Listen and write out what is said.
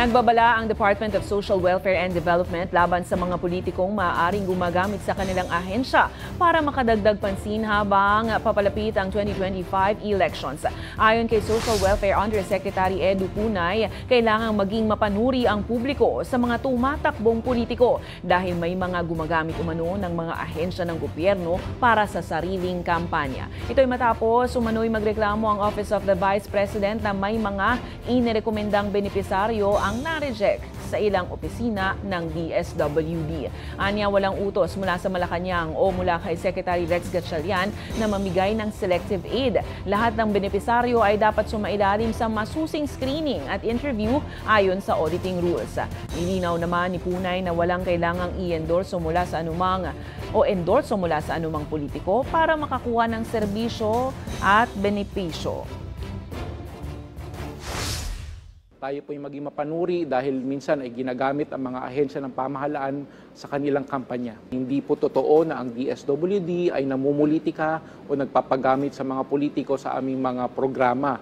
Nagbabala ang Department of Social Welfare and Development laban sa mga politikong maaaring gumagamit sa kanilang ahensya para makadagdag pansin habang papalapit ang 2025 elections. Ayon kay Social Welfare Undersecretary Edu Punay, kailangang maging mapanuri ang publiko sa mga tumatakbong politiko dahil may mga gumagamit umano ng mga ahensya ng gobyerno para sa sariling kampanya. Ito'y matapos umano'y magreklamo ang Office of the Vice President na may mga inirekomendang benepisaryo ang na-reject sa ilang opisina ng DSWD. Anya, walang utos mula sa Malacanang o mula kay Secretary Rex Gatchalian na mamigay ng selective aid. Lahat ng benepisaryo ay dapat sumailalim sa masusing screening at interview ayon sa auditing rules. Nilinaw naman ni Punay na walang kailangang i-endorso mula sa anumang politiko para makakuha ng serbisyo at benepisyo. Tayo po ay maging mapanuri dahil minsan ay ginagamit ang mga ahensya ng pamahalaan sa kanilang kampanya. Hindi po totoo na ang DSWD ay namumulitika o nagpapagamit sa mga politiko sa aming mga programa.